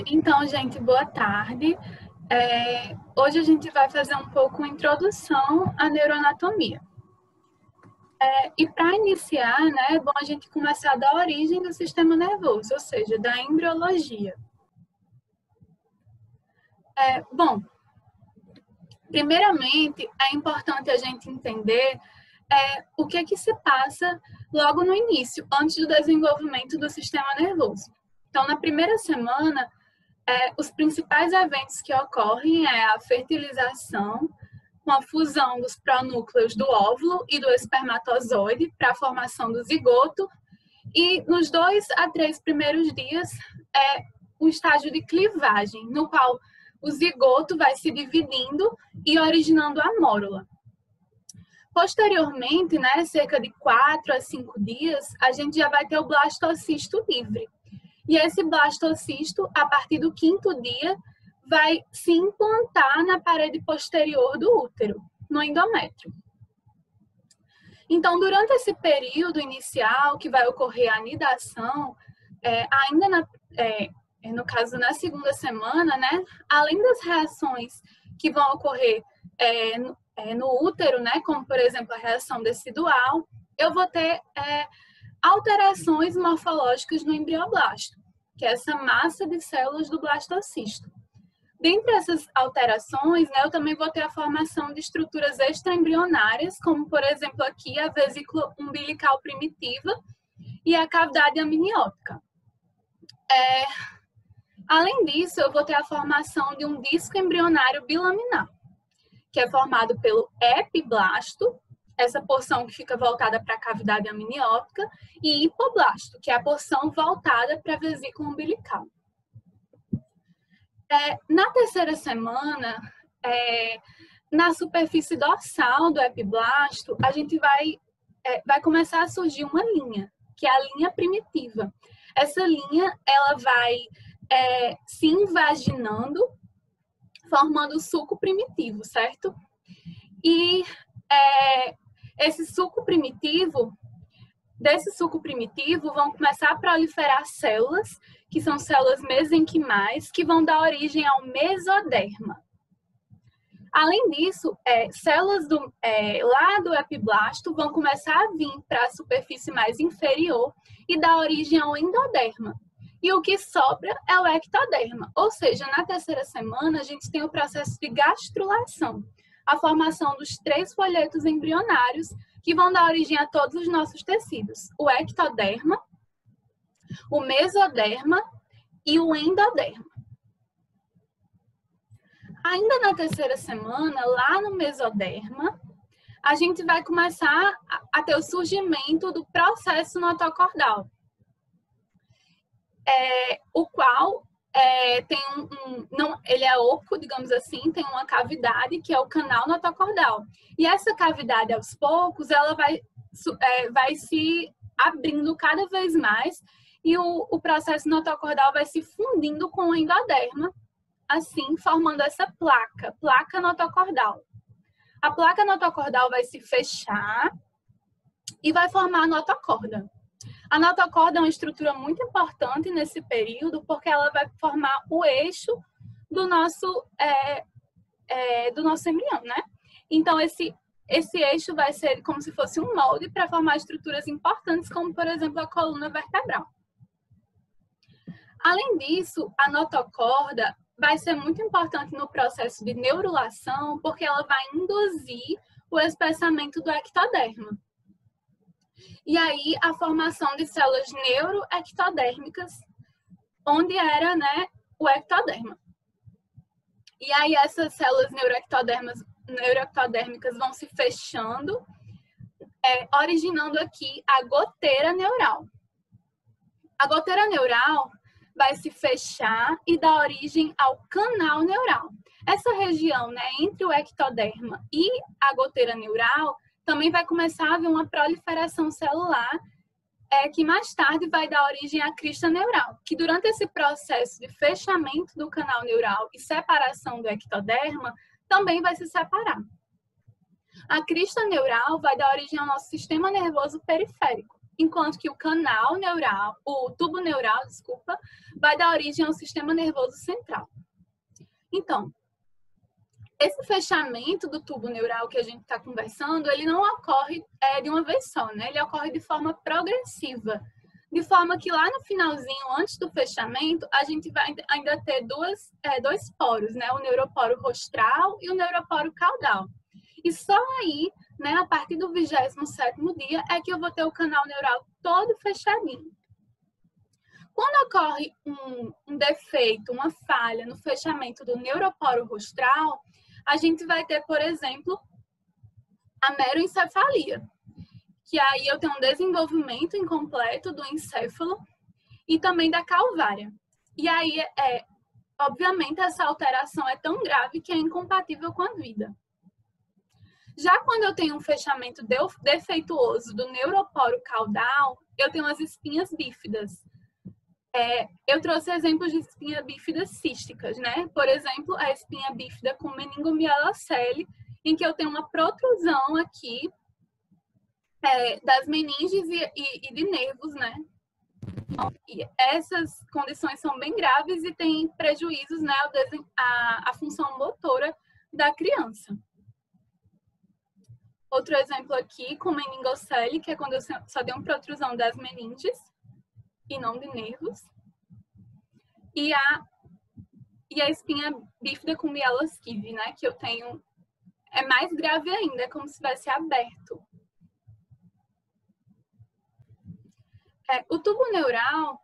Então, gente, boa tarde. Hoje a gente vai fazer um pouco uma introdução à neuroanatomia. E para iniciar, né, é bom a gente começar da origem do sistema nervoso, ou seja, da embriologia. Primeiramente, é importante a gente entender o que é que se passa logo no início, antes do desenvolvimento do sistema nervoso. Então, na primeira semana, os principais eventos que ocorrem é a fertilização, com a fusão dos pronúcleos do óvulo e do espermatozoide para a formação do zigoto, e nos 2 a 3 primeiros dias é o estágio de clivagem, no qual o zigoto vai se dividindo e originando a mórula. Posteriormente, né, cerca de 4 a 5 dias, a gente já vai ter o blastocisto livre. E esse blastocisto, a partir do 5º dia, vai se implantar na parede posterior do útero, no endométrio. Então, durante esse período inicial, que vai ocorrer a anidação, ainda no caso, na 2ª semana, né, além das reações que vão ocorrer no útero, né, como, por exemplo, a reação decidual, eu vou ter alterações morfológicas no embrioblasto, que é essa massa de células do blastocisto. Dentre essas alterações, né, eu também vou ter a formação de estruturas extraembrionárias, como, por exemplo, aqui a vesícula umbilical primitiva e a cavidade amniótica. Além disso, eu vou ter a formação de um disco embrionário bilaminar, que é formado pelo epiblasto, essa porção que fica voltada para a cavidade amniótica, e hipoblasto, que é a porção voltada para a vesícula umbilical. Na 3ª semana, na superfície dorsal do epiblasto, a gente vai começar a surgir uma linha, que é a linha primitiva. Essa linha, ela vai se invaginando, formando o suco primitivo, certo? E desse suco primitivo vão começar a proliferar células, que são células mesenquimais, que vão dar origem ao mesoderma. Além disso, células lá do epiblasto vão começar a vir para a superfície mais inferior e dar origem ao endoderma. E o que sobra é o ectoderma, ou seja, na 3ª semana a gente tem o processo de gastrulação, a formação dos 3 folhetos embrionários que vão dar origem a todos os nossos tecidos, o ectoderma, o mesoderma e o endoderma. Ainda na 3ª semana, lá no mesoderma, a gente vai começar a ter o surgimento do processo notocordal, o qual ele é oco, digamos assim, tem uma cavidade que é o canal notocordal. E essa cavidade, aos poucos, ela vai se abrindo cada vez mais e o processo notocordal vai se fundindo com o endoderma, assim, formando essa placa notocordal. A placa notocordal vai se fechar e vai formar a notocorda. A notocorda é uma estrutura muito importante nesse período, porque ela vai formar o eixo do nosso embrião, né? Então, esse eixo vai ser como se fosse um molde para formar estruturas importantes, como, por exemplo, a coluna vertebral. Além disso, a notocorda vai ser muito importante no processo de neurulação, porque ela vai induzir o espessamento do ectoderma. E aí, a formação de células neuroectodérmicas, onde era, né, o ectoderma. E aí, essas células neuroectodérmicas vão se fechando, originando aqui a goteira neural. A goteira neural vai se fechar e dar origem ao canal neural. Essa região, né, entre o ectoderma e a goteira neural, também vai começar a haver uma proliferação celular, que mais tarde vai dar origem à crista neural, que durante esse processo de fechamento do canal neural e separação do ectoderma, também vai se separar. A crista neural vai dar origem ao nosso sistema nervoso periférico. enquanto que o canal neural, o tubo neural, desculpa, vai dar origem ao sistema nervoso central. Então, esse fechamento do tubo neural que a gente está conversando, ele não ocorre de uma vez só, né? Ele ocorre de forma progressiva, de forma que lá no finalzinho, antes do fechamento, a gente vai ainda ter dois poros, né? O neuroporo rostral e o neuroporo caudal. E só aí, né, a partir do 27º dia, é que eu vou ter o canal neural todo fechadinho. Quando ocorre um defeito, uma falha no fechamento do neuroporo rostral, a gente vai ter, por exemplo, a meroencefalia, que aí eu tenho um desenvolvimento incompleto do encéfalo e também da calvária. E aí, obviamente, essa alteração é tão grave que é incompatível com a vida. Já quando eu tenho um fechamento defeituoso do neuroporo caudal, eu tenho as espinhas bífidas. Eu trouxe exemplos de espinha bífidas císticas, né? Por exemplo, a espinha bífida com meningomielocele, em que eu tenho uma protrusão aqui das meninges e de nervos, né? E essas condições são bem graves e têm prejuízos, né, à função motora da criança. Outro exemplo aqui com meningocele, que é quando eu só tenho protrusão das meninges e não de nervos. E a espinha bífida com mieloskive, né, que eu tenho, é mais grave ainda, é como se tivesse aberto. O tubo neural,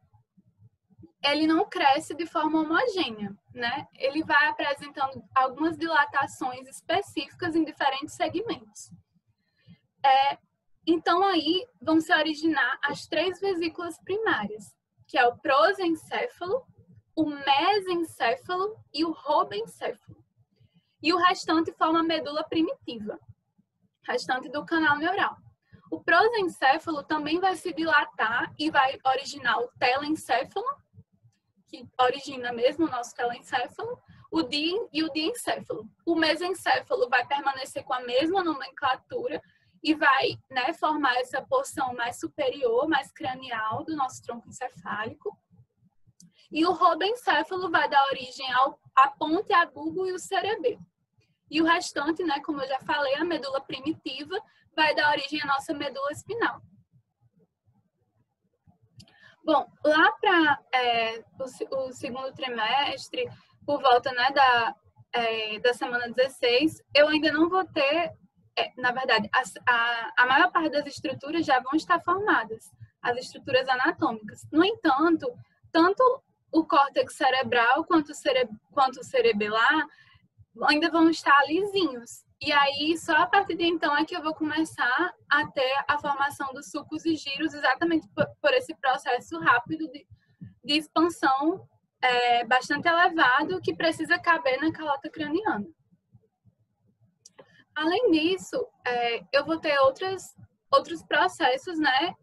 ele não cresce de forma homogênea, né? Ele vai apresentando algumas dilatações específicas em diferentes segmentos. Então, aí vão se originar as 3 vesículas primárias, que é o prosencéfalo, o mesencéfalo e o robencéfalo. E o restante forma a medula primitiva, restante do canal neural. O prosencéfalo também vai se dilatar e vai originar o telencéfalo, que origina mesmo o nosso telencéfalo, e o diencéfalo. O mesencéfalo vai permanecer com a mesma nomenclatura e vai, né, formar essa porção mais superior, mais cranial do nosso tronco encefálico. E o robencéfalo vai dar origem à ponte, a bulbo e o cerebelo. E o restante, né, como eu já falei, a medula primitiva, vai dar origem à nossa medula espinal. Bom, lá para o segundo trimestre, por volta, né, da semana 16, eu ainda não vou ter, na verdade, a maior parte das estruturas já vão estar formadas, as estruturas anatômicas. No entanto, tanto o córtex cerebral quanto o cerebelar ainda vão estar lisinhos. E aí, só a partir de então é que eu vou começar a ter a formação dos sulcos e giros, exatamente por esse processo rápido de expansão bastante elevado que precisa caber na calota craniana. Além disso, eu vou ter outros processos, né,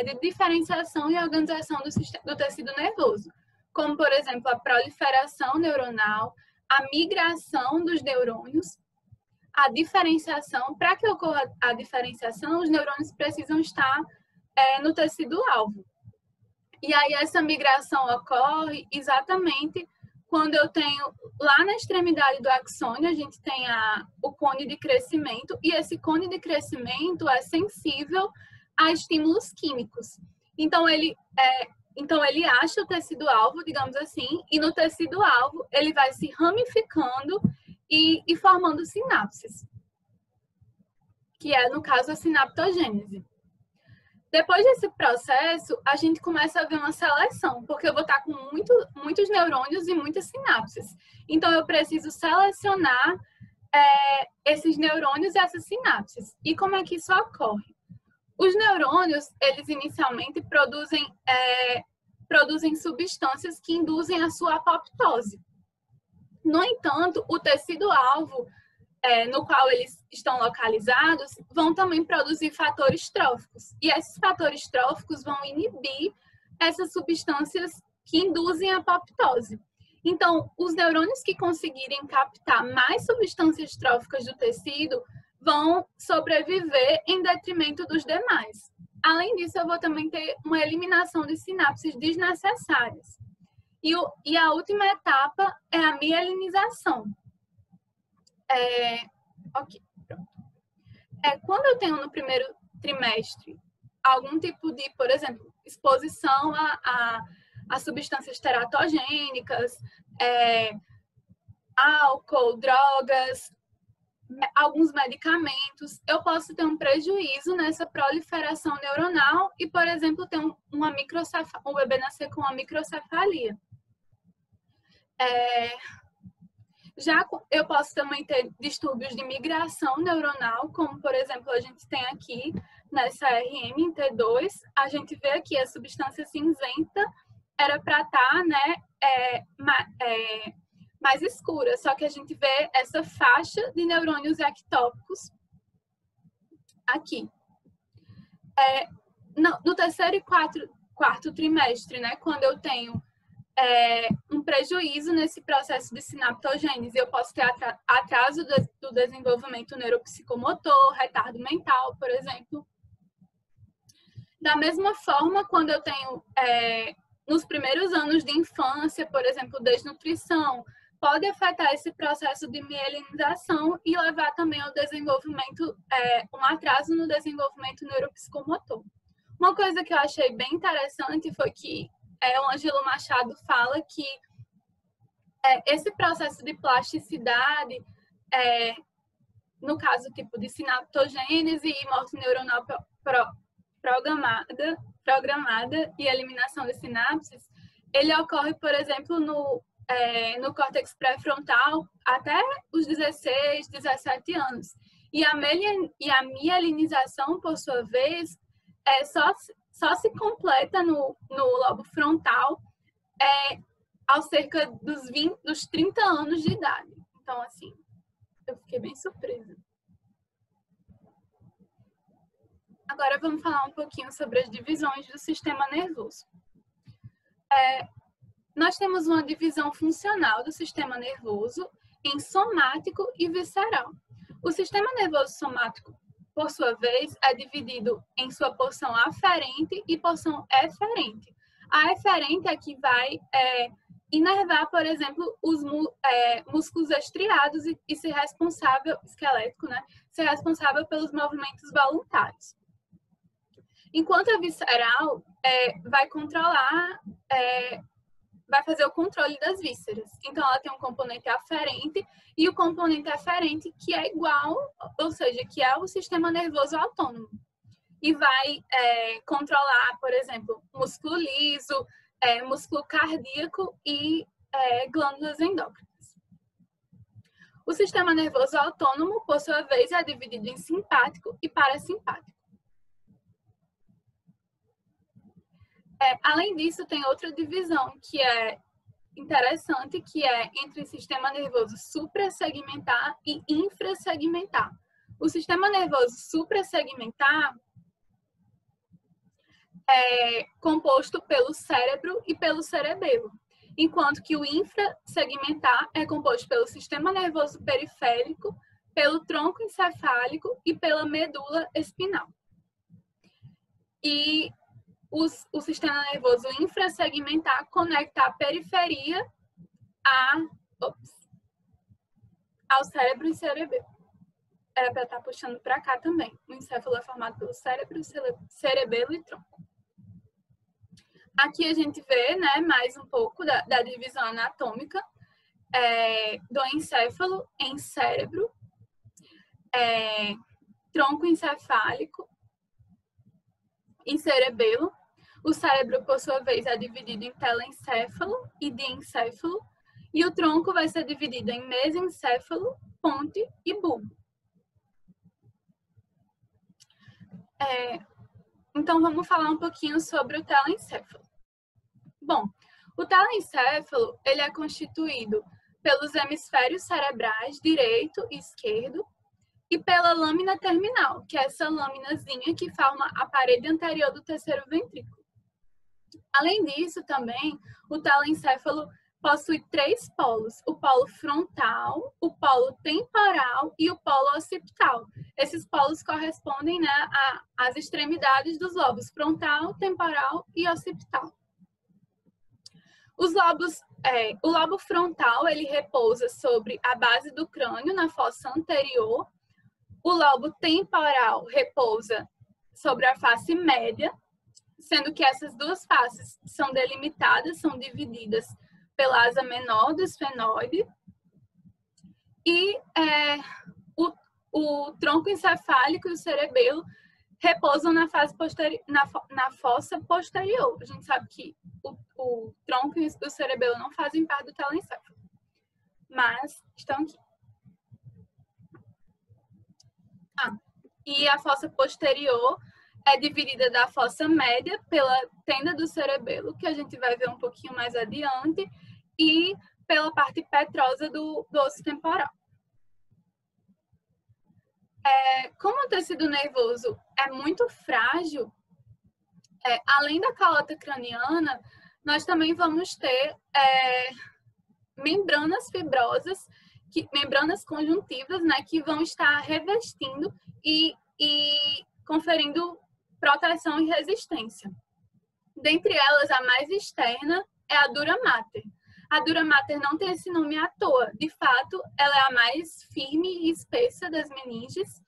de diferenciação e organização do tecido nervoso, como, por exemplo, a proliferação neuronal, a migração dos neurônios, a diferenciação. Para que ocorra a diferenciação, os neurônios precisam estar no tecido-alvo. E aí essa migração ocorre exatamente quando eu tenho, lá na extremidade do axônio, a gente tem o cone de crescimento, e esse cone de crescimento é sensível a estímulos químicos. Então ele acha o tecido-alvo, digamos assim, e no tecido-alvo ele vai se ramificando e formando sinapses, que é, no caso, a sinaptogênese. Depois desse processo, a gente começa a ver uma seleção, porque eu vou estar com muitos neurônios e muitas sinapses. Então, eu preciso selecionar esses neurônios e essas sinapses. E como é que isso ocorre? Os neurônios, eles inicialmente produzem substâncias que induzem a sua apoptose. No entanto, o tecido-alvo, no qual eles estão localizados, vão também produzir fatores tróficos. E esses fatores tróficos vão inibir essas substâncias que induzem a apoptose. Então, os neurônios que conseguirem captar mais substâncias tróficas do tecido vão sobreviver em detrimento dos demais. Além disso, eu vou também ter uma eliminação de sinapses desnecessárias. E a última etapa é a mielinização. Ok, pronto. Quando eu tenho no primeiro trimestre algum tipo de, por exemplo, exposição a substâncias teratogênicas, álcool, drogas, alguns medicamentos, eu posso ter um prejuízo nessa proliferação neuronal e, por exemplo, ter um bebê nascer com uma microcefalia. Já eu posso também ter distúrbios de migração neuronal, como, por exemplo, a gente tem aqui nessa RM-T2, a gente vê aqui a substância cinzenta era para estar, né, mais escura, só que a gente vê essa faixa de neurônios ectópicos aqui. No terceiro e quarto trimestre, né, quando eu tenho um prejuízo nesse processo de sinaptogênese, eu posso ter atraso do desenvolvimento neuropsicomotor, retardo mental, por exemplo. Da mesma forma, quando eu tenho, nos primeiros anos de infância, por exemplo, desnutrição, pode afetar esse processo de mielinização e levar também ao desenvolvimento, um atraso no desenvolvimento neuropsicomotor. Uma coisa que eu achei bem interessante foi que o Ângelo Machado fala que esse processo de plasticidade, no caso tipo de sinaptogênese e morte neuronal programada e eliminação de sinapses, ele ocorre, por exemplo, no córtex pré-frontal até os 16, 17 anos. E a mielinização, por sua vez, só se completa no lobo frontal aos cerca dos 30 anos de idade. Então, assim, eu fiquei bem surpresa. Agora vamos falar um pouquinho sobre as divisões do sistema nervoso. Nós temos uma divisão funcional do sistema nervoso em somático e visceral. O sistema nervoso somático, por sua vez, é dividido em sua porção aferente e porção eferente. A eferente é que vai inervar, por exemplo, os músculos estriados e ser responsável, esquelético, né? Ser responsável pelos movimentos voluntários. Enquanto a visceral vai controlar, vai fazer o controle das vísceras. Então, ela tem um componente aferente e o componente eferente que é igual, ou seja, que é o sistema nervoso autônomo. E vai controlar, por exemplo, músculo liso, músculo cardíaco e glândulas endócrinas. O sistema nervoso autônomo, por sua vez, é dividido em simpático e parasimpático. Além disso, tem outra divisão que é interessante, que é entre sistema nervoso suprassegmentar e infrassegmentar. O sistema nervoso suprassegmentar é composto pelo cérebro e pelo cerebelo, enquanto que o infrassegmentar é composto pelo sistema nervoso periférico, pelo tronco encefálico e pela medula espinal. E o sistema nervoso infrassegmentar conecta a periferia ao cérebro e cerebelo. Era para estar puxando para cá também. O encéfalo é formado pelo cérebro, cerebelo e tronco. Aqui a gente vê, né, mais um pouco da divisão anatômica do encéfalo em cérebro, tronco encefálico e cerebelo. O cérebro, por sua vez, é dividido em telencéfalo e diencéfalo, e o tronco vai ser dividido em mesencéfalo, ponte e bulbo. Então, vamos falar um pouquinho sobre o telencéfalo. Bom, o telencéfalo, ele é constituído pelos hemisférios cerebrais direito e esquerdo e pela lâmina terminal, que é essa lâminazinha que forma a parede anterior do terceiro ventrículo. Além disso, também, o telencéfalo possui 3 polos, o polo frontal, o polo temporal e o polo occipital. Esses polos correspondem, né, às extremidades dos lobos frontal, temporal e occipital. O lobo frontal, ele repousa sobre a base do crânio, na fossa anterior. O lobo temporal repousa sobre a face média, sendo que essas duas faces são delimitadas, são divididas pela asa menor do esfenoide. E o tronco encefálico e o cerebelo repousam na fossa posterior. A gente sabe que o tronco e o cerebelo não fazem parte do telencéfalo, mas estão aqui. E a fossa posterior é dividida da fossa média pela tenda do cerebelo, que a gente vai ver um pouquinho mais adiante, e pela parte petrosa do osso temporal. Como o tecido nervoso é muito frágil, além da calota craniana, nós também vamos ter membranas fibrosas, membranas conjuntivas, né, que vão estar revestindo e conferindo proteção e resistência. Dentre elas, a mais externa é a dura mater. A dura mater não tem esse nome à toa. De fato, ela é a mais firme e espessa das meninges.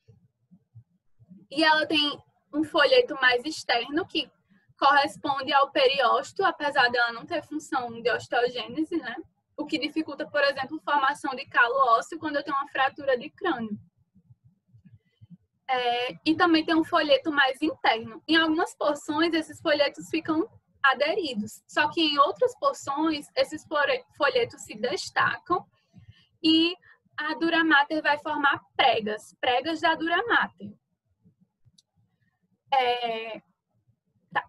E ela tem um folheto mais externo, que corresponde ao periósteo, apesar dela não ter função de osteogênese, né? O que dificulta, por exemplo, a formação de calo ósseo quando eu tenho uma fratura de crânio. E também tem um folheto mais interno. Em algumas porções, esses folhetos ficam aderidos. Só que em outras porções, esses folhetos se destacam e a dura mater vai formar pregas da dura mater.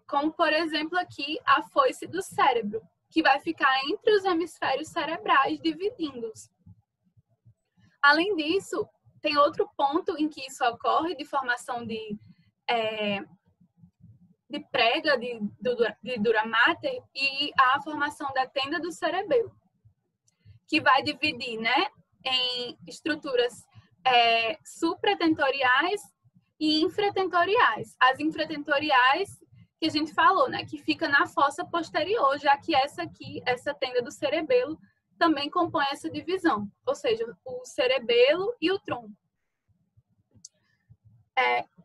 Como, por exemplo, aqui, a foice do cérebro, que vai ficar entre os hemisférios cerebrais, dividindo-os. Além disso, tem outro ponto em que isso ocorre, de formação de prega de dura mater, e a formação da tenda do cerebelo, que vai dividir, né, em estruturas supratentoriais e infratentoriais. As infratentoriais, que a gente falou, né, que fica na fossa posterior, já que essa tenda do cerebelo, também compõe essa divisão, ou seja, o cerebelo e o tronco.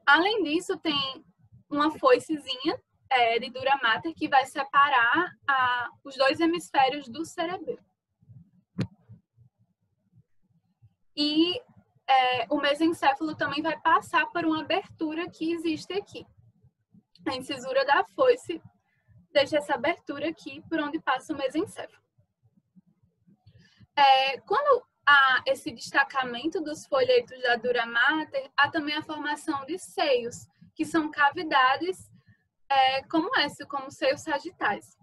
Além disso, tem uma foicezinha de dura mater que vai separar os dois hemisférios do cerebelo. E o mesencéfalo também vai passar por uma abertura que existe aqui. A incisura da foice deixa essa abertura aqui por onde passa o mesencéfalo. Quando há esse destacamento dos folhetos da dura mater, há também a formação de seios, que são cavidades como seios sagitais.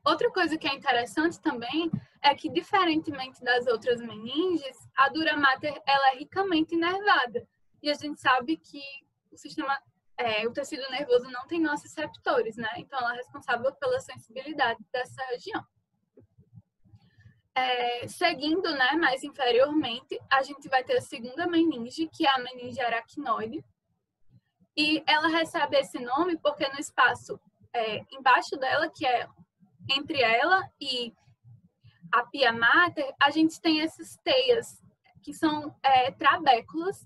Outra coisa que é interessante também é que, diferentemente das outras meninges, a dura mater ela é ricamente inervada. E a gente sabe que o tecido nervoso não tem nociceptores, né? Então, ela é responsável pela sensibilidade dessa região. Seguindo, né, mais inferiormente, a gente vai ter a segunda meninge, que é a meninge aracnoide. E ela recebe esse nome porque no espaço embaixo dela, que é entre ela e a pia mater, a gente tem essas teias, que são trabéculas,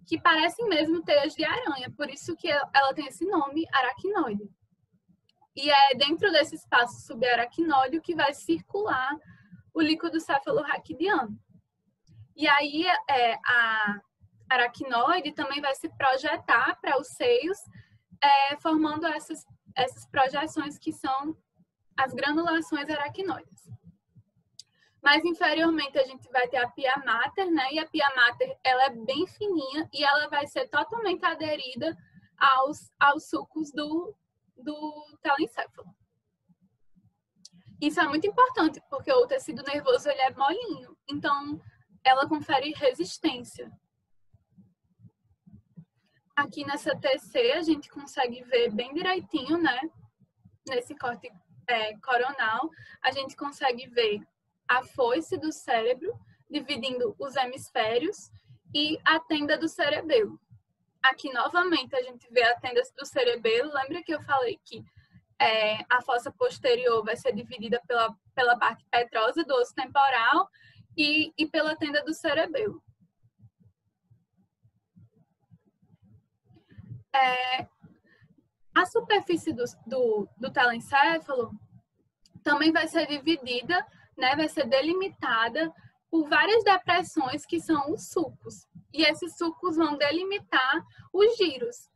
que parecem mesmo teias de aranha, por isso que ela tem esse nome, aracnoide. E é dentro desse espaço subaracnoide que vai circular o líquido cefalorraquidiano. E aí a aracnoide também vai se projetar para os seios, formando essas projeções que são as granulações aracnoides. Mais inferiormente a gente vai ter a pia mater, né? E a pia mater ela é bem fininha e ela vai ser totalmente aderida aos sulcos do telencéfalo. Isso é muito importante porque o tecido nervoso ele é molinho, então ela confere resistência. Aqui nessa TC a gente consegue ver bem direitinho, né? Nesse corte coronal, a gente consegue ver a foice do cérebro, dividindo os hemisférios, e a tenda do cerebelo. Aqui, novamente, a gente vê a tenda do cerebelo. Lembra que eu falei que a fossa posterior vai ser dividida pela parte petrosa do osso temporal e pela tenda do cerebelo. A superfície do telencéfalo também vai ser dividida, né, vai ser delimitada por várias depressões que são os sulcos. E esses sulcos vão delimitar os giros.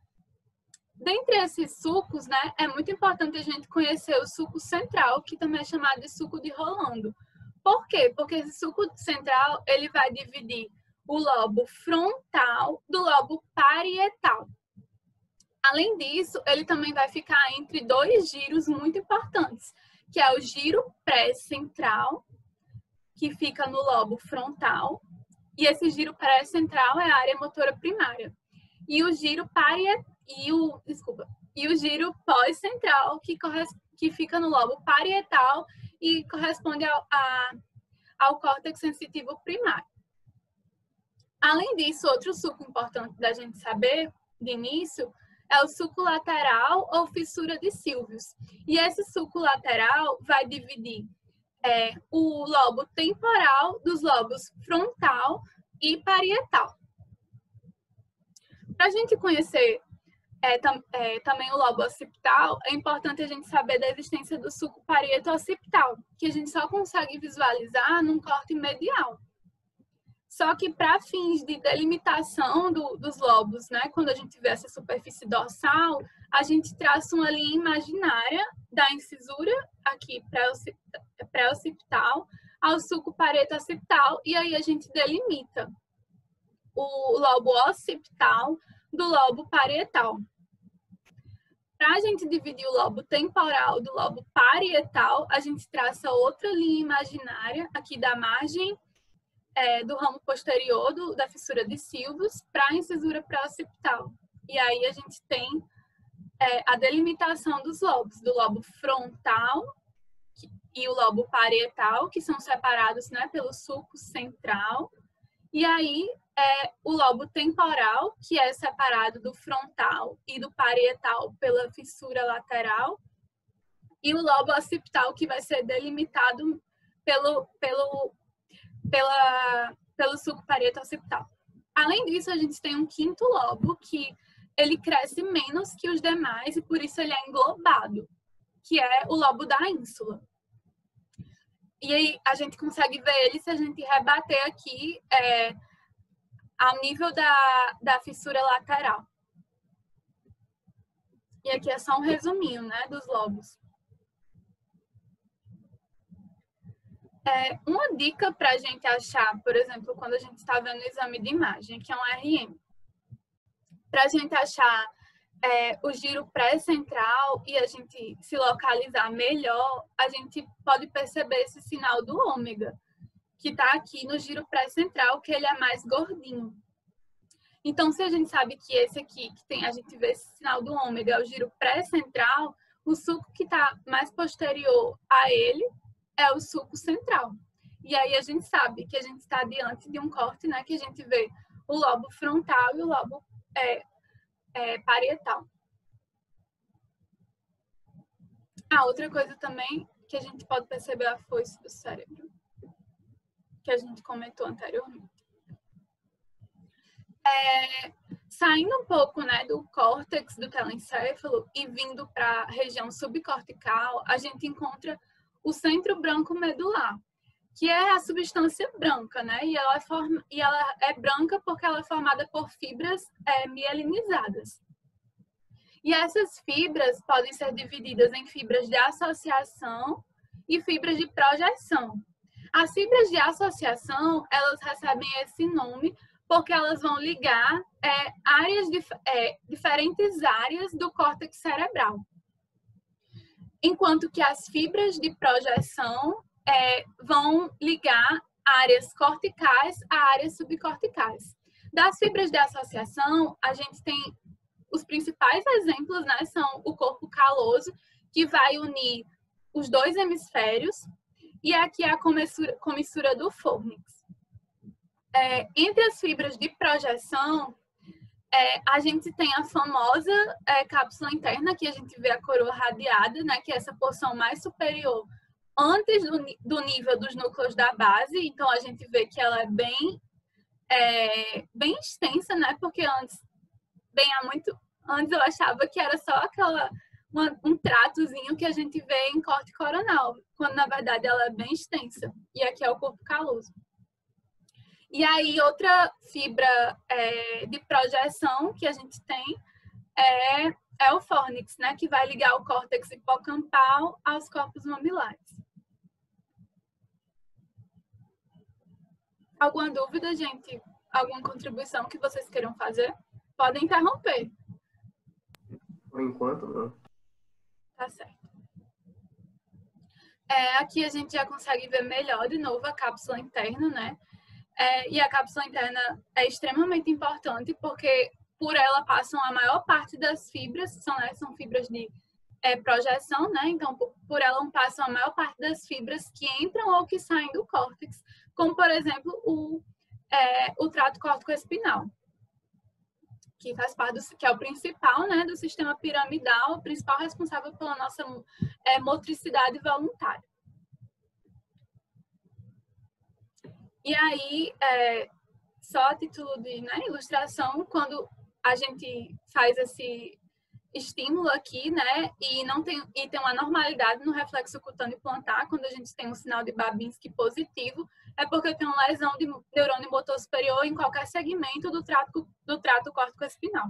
Dentre esses sulcos, né, é muito importante a gente conhecer o sulco central, que também é chamado de sulco de Rolando. Por quê? Porque esse sulco central ele vai dividir o lobo frontal do lobo parietal. Além disso, ele também vai ficar entre dois giros muito importantes, que é o giro pré-central, que fica no lobo frontal, e esse giro pré-central é a área motora primária. E o giro giro pós-central, que fica no lobo parietal e corresponde ao córtex sensitivo primário. Além disso, outro sulco importante da gente saber, de início, é o sulco lateral ou fissura de Silvius. E esse sulco lateral vai dividir o lobo temporal dos lobos frontal e parietal. Para a gente conhecer também o lobo occipital, é importante a gente saber da existência do sulco parieto-occipital, que a gente só consegue visualizar num corte medial. Só que para fins de delimitação dos lobos, né, quando a gente vê essa superfície dorsal, a gente traça uma linha imaginária da incisura aqui pré-occipital ao sulco parieto-occipital, e aí a gente delimita o lobo occipital do lobo parietal. Para a gente dividir o lobo temporal do lobo parietal, a gente traça outra linha imaginária aqui da margem do ramo posterior da fissura de Silvius para a incisura pré-occipital. E aí a gente tem a delimitação dos lobos, do lobo frontal e o lobo parietal, que são separados, né, pelo sulco central. E aí o lobo temporal, que é separado do frontal e do parietal pela fissura lateral. E o lobo occipital, que vai ser delimitado pelo sulco parieto-occipital. Além disso, a gente tem um quinto lobo que ele cresce menos que os demais e por isso ele é englobado, que é o lobo da ínsula. E aí a gente consegue ver ele se a gente rebater aqui ao nível da fissura lateral. E aqui é só um resuminho, né, dos lobos. Uma dica para a gente achar, por exemplo, quando a gente está vendo o exame de imagem, que é um RM, para a gente achar o giro pré-central e a gente se localizar melhor, a gente pode perceber esse sinal do ômega, que está aqui no giro pré-central, que ele é mais gordinho. Então, se a gente sabe que esse aqui, a gente vê esse sinal do ômega, é o giro pré-central, o sulco que está mais posterior a ele é o sulco central. E aí a gente sabe que a gente está diante de um corte, né, que a gente vê o lobo frontal e o lobo parietal. Outra coisa também que a gente pode perceber é a foice do cérebro, que a gente comentou anteriormente. Saindo um pouco, né, do córtex do telencéfalo e vindo para a região subcortical, a gente encontra o centro branco medular, que é a substância branca, né? E ela é branca porque ela é formada por fibras mielinizadas. E essas fibras podem ser divididas em fibras de associação e fibras de projeção. As fibras de associação, elas recebem esse nome porque elas vão ligar diferentes áreas do córtex cerebral. Enquanto que as fibras de projeção vão ligar áreas corticais a áreas subcorticais. Das fibras de associação, a gente tem os principais exemplos, né, são o corpo caloso, que vai unir os dois hemisférios, e aqui é a comissura do fônix. Entre as fibras de projeção, a gente tem a famosa cápsula interna, que a gente vê a coroa radiada, né, que é essa porção mais superior antes do nível dos núcleos da base. Então, a gente vê que ela é bem extensa, né, porque antes eu achava que era só um tratozinho que a gente vê em corte coronal, quando na verdade ela é bem extensa. E aqui é o corpo caloso. E aí, outra fibra de projeção que a gente tem é o fórnix, né, que vai ligar o córtex hipocampal aos corpos mamilares. Alguma dúvida, gente? Alguma contribuição que vocês queiram fazer? Podem interromper. Por enquanto, não. Tá certo. Aqui a gente já consegue ver melhor de novo a cápsula interna, né? E a cápsula interna é extremamente importante porque por ela passam a maior parte das fibras, são fibras de projeção, né? Então, por ela passam a maior parte das fibras que entram ou que saem do córtex, como, por exemplo, o trato córtico-espinal, que faz parte que é o principal, né, do sistema piramidal, o principal responsável pela nossa motricidade voluntária. E aí, só a título de ilustração, quando a gente faz esse estímulo aqui, né, e tem uma normalidade no reflexo cutâneo plantar, quando a gente tem um sinal de Babinski positivo, é porque tem uma lesão de neurônio motor superior em qualquer segmento do trato córtico-espinal.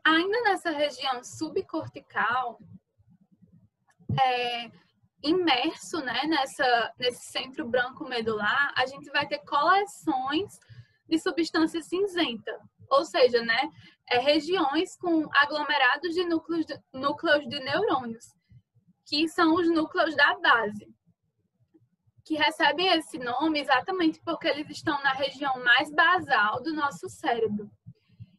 Ainda nessa região subcortical, imerso, né, nesse centro branco medular, a gente vai ter coleções de substância cinzenta, ou seja, né, regiões com aglomerados de núcleos de neurônios, que são os núcleos da base, que recebem esse nome exatamente porque eles estão na região mais basal do nosso cérebro.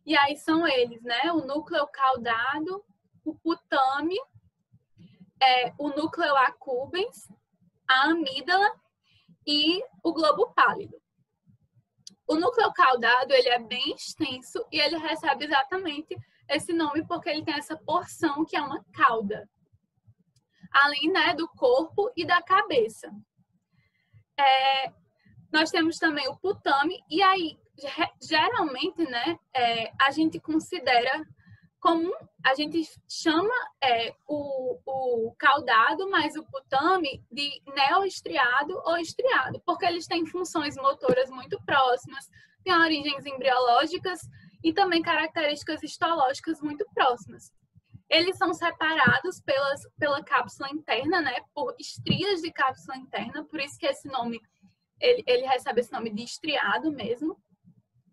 E aí são eles, né, o núcleo caudado, o putame, o núcleo accumbens, a amígdala e o globo pálido. O núcleo caudado, ele é bem extenso e ele recebe exatamente esse nome porque ele tem essa porção que é uma cauda, além, né, do corpo e da cabeça. Nós temos também o putame e aí, geralmente, né, a gente considera a gente chama o caudado mais o putame de neoestriado ou estriado, porque eles têm funções motoras muito próximas, têm origens embriológicas e também características histológicas muito próximas. Eles são separados pela cápsula interna, né, por estrias de cápsula interna, por isso que esse nome, ele recebe esse nome de estriado mesmo.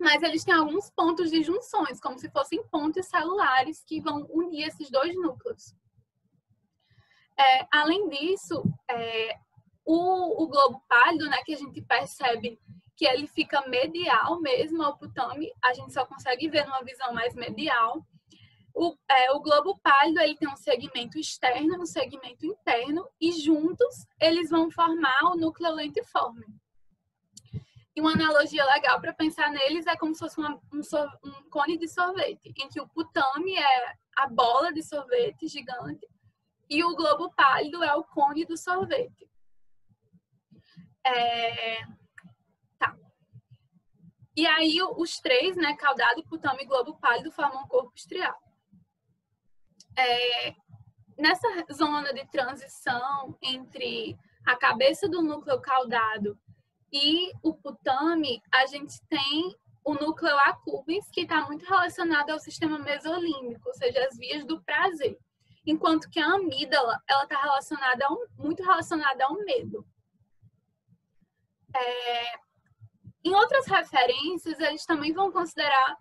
Mas eles têm alguns pontos de junções, como se fossem pontes celulares que vão unir esses dois núcleos. Além disso, o globo pálido, né, que a gente percebe que ele fica medial mesmo ao putame, a gente só consegue ver numa visão mais medial. O globo pálido, ele tem um segmento externo e um segmento interno, e juntos eles vão formar o núcleo lentiforme. E uma analogia legal para pensar neles é como se fosse um cone de sorvete, em que o putame é a bola de sorvete gigante e o globo pálido é o cone do sorvete. Tá. E aí os três, né, caudado, putame e globo pálido, formam um corpo estriado. Nessa zona de transição entre a cabeça do núcleo caudado e o putame, a gente tem o núcleo accumbens, que está muito relacionado ao sistema mesolímbico, ou seja, as vias do prazer. Enquanto que a amígdala, ela está muito relacionada ao medo. Em outras referências, eles também vão considerar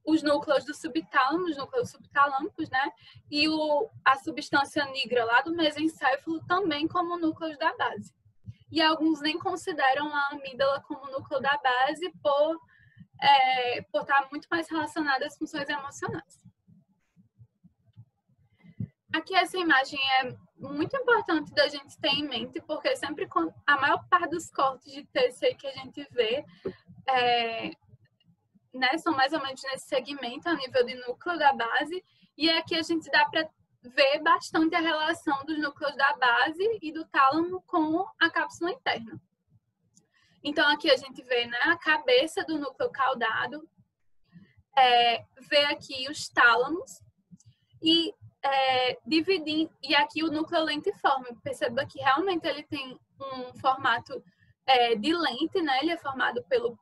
os núcleos do subtálamo, os núcleos subtalâmicos, né? E a substância nigra lá do mesencéfalo também como núcleos da base. E alguns nem consideram a amígdala como núcleo da base por estar muito mais relacionada às funções emocionais. Aqui essa imagem é muito importante da gente ter em mente, porque sempre a maior parte dos cortes de TCI que a gente vê né, são mais ou menos nesse segmento, a nível de núcleo da base, e aqui a gente dá para ver bastante a relação dos núcleos da base e do tálamo com a cápsula interna. Então, aqui a gente vê, né, a cabeça do núcleo caudado, vê aqui os tálamos e dividindo, e aqui o núcleo lentiforme. Perceba que realmente ele tem um formato de lente, né? Ele é formado pelo,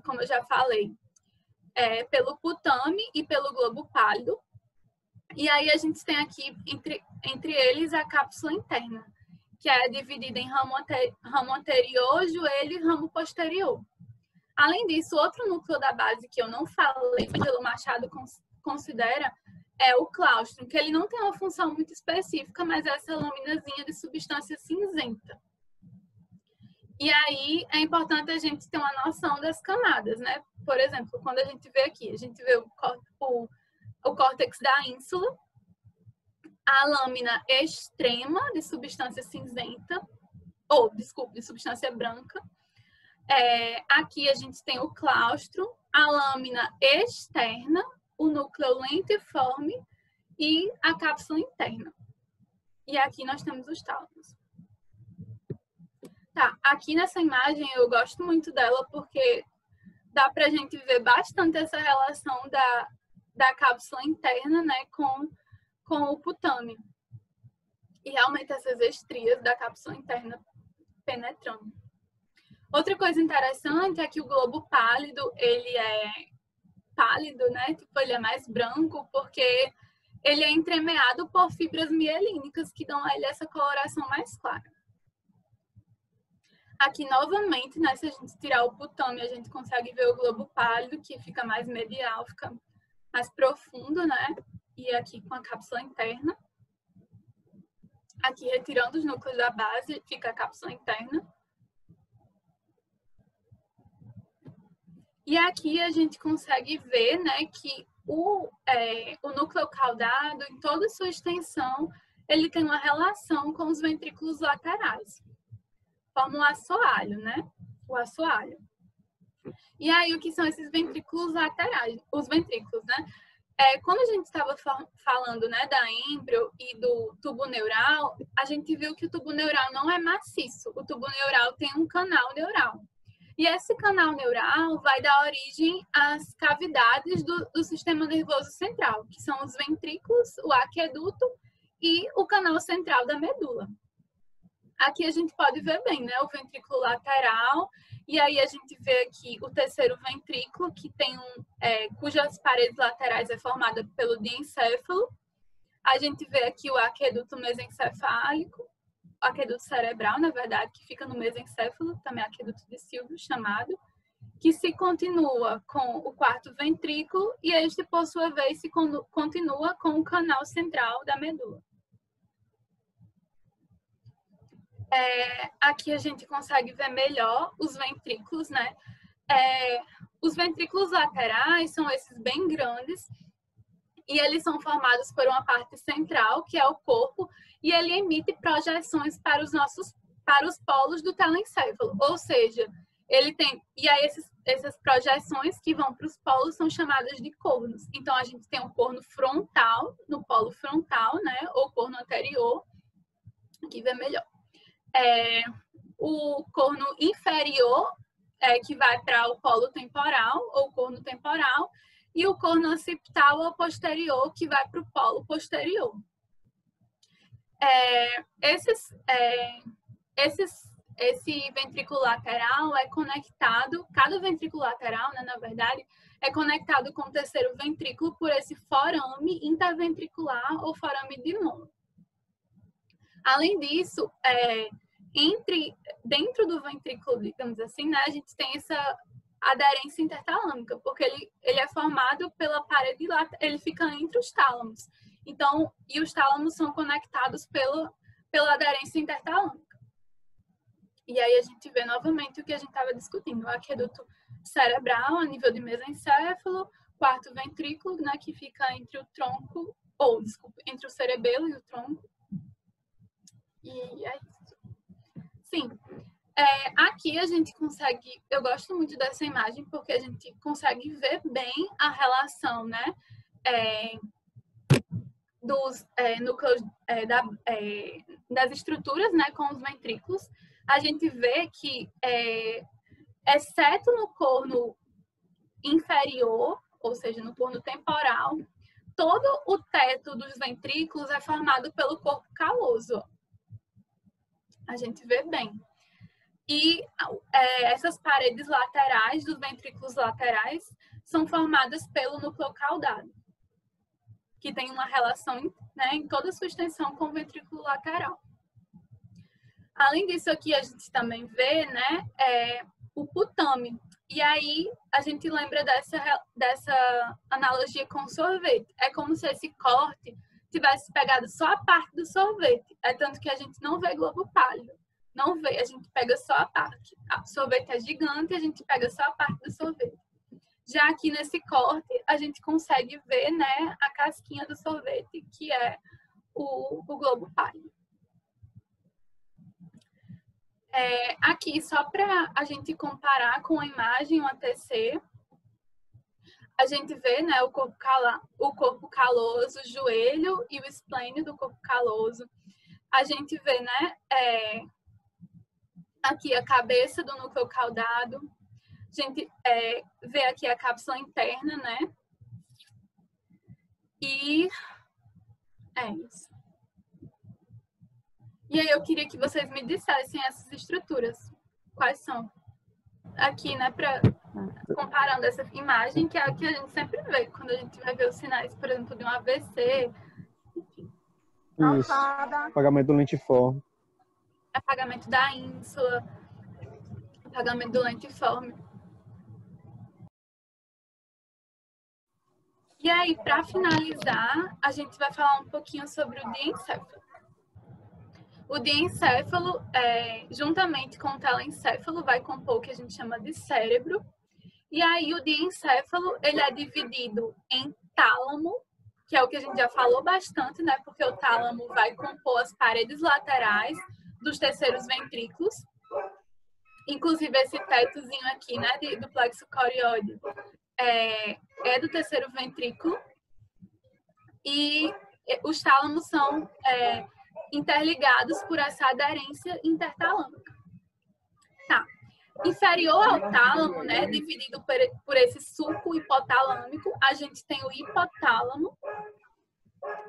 como eu já falei, pelo putame e pelo globo pálido. E aí a gente tem aqui entre eles a cápsula interna, que é dividida em ramo anterior, joelho e ramo posterior. Além disso, outro núcleo da base que eu não falei, que o Machado considera, é o claustro, que ele não tem uma função muito específica, mas é essa laminazinha de substância cinzenta. E aí é importante a gente ter uma noção das camadas, né? Por exemplo, quando a gente vê aqui, a gente vê o córtex da ínsula, a lâmina extrema de substância cinzenta, de substância branca. Aqui a gente tem o claustro, a lâmina externa, o núcleo lentiforme e a cápsula interna. E aqui nós temos os tálamos. Tá, aqui nessa imagem eu gosto muito dela porque dá pra gente ver bastante essa relação da cápsula interna, né, com o putame. E realmente essas estrias da cápsula interna penetrando. Outra coisa interessante é que o globo pálido, ele é pálido, né? Tipo, ele é mais branco porque ele é entremeado por fibras mielínicas que dão a ele essa coloração mais clara. Aqui, novamente, né, se a gente tirar o putame, a gente consegue ver o globo pálido, que fica mais medial, fica mais profundo, né? E aqui com a cápsula interna. Aqui, retirando os núcleos da base, fica a cápsula interna. E aqui a gente consegue ver, né, que o núcleo caudado, em toda a sua extensão, ele tem uma relação com os ventrículos laterais. Forma um assoalho, né? O assoalho. E aí, o que são esses ventrículos laterais? Os ventrículos, né? Quando a gente estava falando, né, da êmbrio e do tubo neural, a gente viu que o tubo neural não é maciço. O tubo neural tem um canal neural. E esse canal neural vai dar origem às cavidades do sistema nervoso central, que são os ventrículos, o aqueduto e o canal central da medula. Aqui a gente pode ver bem, né, o ventrículo lateral, e aí a gente vê aqui o terceiro ventrículo, que tem cujas paredes laterais é formada pelo diencéfalo. A gente vê aqui o aqueduto mesencefálico, o aqueduto cerebral, na verdade, que fica no mesencéfalo, também aqueduto de Silvio, chamado, que se continua com o quarto ventrículo e este, por sua vez, se continua com o canal central da medula. Aqui a gente consegue ver melhor os ventrículos, né? Os ventrículos laterais são esses bem grandes e eles são formados por uma parte central, que é o corpo, e ele emite projeções para os polos do telencéfalo, ou seja, ele tem, e aí essas projeções que vão para os polos são chamadas de cornos. Então a gente tem um corno frontal, no polo frontal, né, ou corno anterior, aqui vê melhor. O corno inferior, que vai para o polo temporal, ou corno temporal, e o corno occipital ou posterior, que vai para o polo posterior. Esse ventrículo lateral é conectado, cada ventrículo lateral, né, na verdade, é conectado com o terceiro ventrículo por esse forame interventricular ou forame de Monod. Além disso, dentro do ventrículo, digamos assim, né, a gente tem essa aderência intertalâmica, porque ele é formado pela parede lateral, ele fica entre os tálamos. Então, e os tálamos são conectados pela aderência intertalâmica. E aí a gente vê novamente o que a gente estava discutindo, o aqueduto cerebral a nível de mesencéfalo, quarto ventrículo, né, que fica entre o tronco, entre o cerebelo e o tronco. E é isso. Sim. Aqui a gente consegue, eu gosto muito dessa imagem porque a gente consegue ver bem a relação, né, dos núcleos das estruturas, né, com os ventrículos. A gente vê que, exceto no corno inferior, ou seja, no corno temporal, todo o teto dos ventrículos é formado pelo corpo caloso. A gente vê bem. E essas paredes laterais dos ventrículos laterais são formadas pelo núcleo caudado, que tem uma relação, né, em toda a sua extensão com o ventrículo lateral. Além disso, aqui a gente também vê, né, o putame. E aí a gente lembra dessa analogia com o sorvete. É como se esse corte tivesse pegado só a parte do sorvete. É tanto que a gente não vê globo pálido. Não vê, a gente pega só a parte. O sorvete é gigante e a gente pega só a parte do sorvete. Já aqui nesse corte, a gente consegue ver, né, a casquinha do sorvete, que é o globo pálido. Aqui, só para a gente comparar com a imagem, o ATC, a gente vê, né, o corpo caloso, o joelho e o esplênio do corpo caloso. A gente vê, né, aqui a cabeça do núcleo caudado. A gente vê aqui a cápsula interna, né? E é isso. E aí eu queria que vocês me dissessem essas estruturas. Quais são? Aqui, né, comparando essa imagem, que é a que a gente sempre vê, quando a gente vai ver os sinais, por exemplo, de um AVC. Enfim. Isso. Apagamento do lentiforme. Apagamento da ínsula. Apagamento do lentiforme. E aí, para finalizar, a gente vai falar um pouquinho sobre o diencéfalo. O diencéfalo, juntamente com o telencéfalo, vai compor o que a gente chama de cérebro. E aí, o diencéfalo, ele é dividido em tálamo, que é o que a gente já falou bastante, né? Porque o tálamo vai compor as paredes laterais dos terceiros ventrículos. Inclusive, esse tetozinho aqui, né, do plexo corióide, é do terceiro ventrículo. E os tálamos são interligados por essa aderência intertalâmica. Tá. Inferior ao tálamo, né, dividido por esse sulco hipotalâmico, a gente tem o hipotálamo,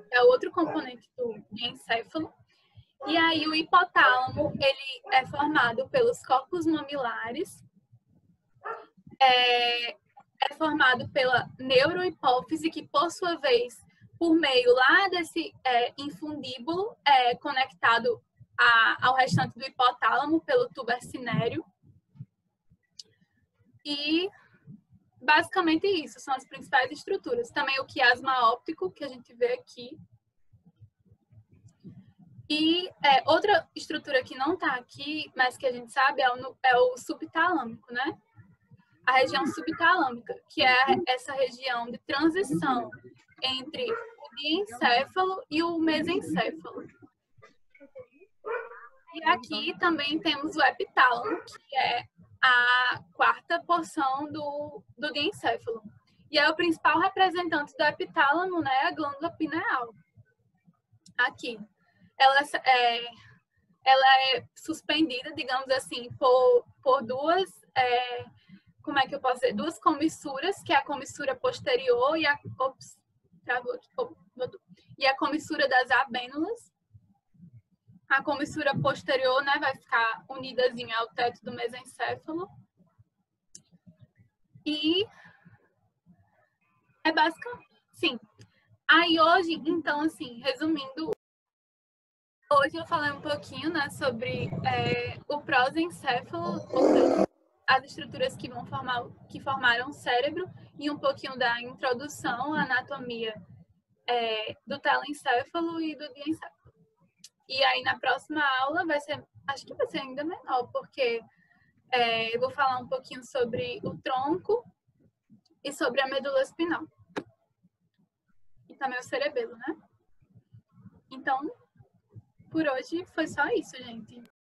que é outro componente do encéfalo. E aí o hipotálamo, ele é formado pelos corpos mamilares, é formado pela neurohipófise, que por sua vez, por meio lá desse infundíbulo, conectado ao restante do hipotálamo pelo tubo cinéreo. E basicamente isso, são as principais estruturas. Também o quiasma óptico, que a gente vê aqui. E outra estrutura que não está aqui, mas que a gente sabe, é o subtalâmico, né? A região subtalâmica, que é essa região de transição entre o diencéfalo e o mesencéfalo. E aqui também temos o epitálamo, que é a quarta porção do diencéfalo. E é o principal representante do epitálamo, né, a glândula pineal. Aqui. Ela é suspendida, digamos assim, por duas, como é que eu posso dizer? Duas comissuras, que é a comissura posterior e a... Ops, travou aqui. E a comissura das abênulas. A comissura posterior, né, vai ficar unidazinha ao teto do mesencéfalo. E é basicamente, sim. Aí hoje, então, assim, resumindo, hoje eu falei um pouquinho, né, sobre o prosencéfalo, ou seja, as estruturas que formaram o cérebro, e um pouquinho da introdução à anatomia do telencéfalo e do diencéfalo. E aí, na próxima aula, acho que vai ser ainda menor, porque eu vou falar um pouquinho sobre o tronco e sobre a medula espinal. E também o cerebelo, né? Então, Por hoje foi só isso, gente.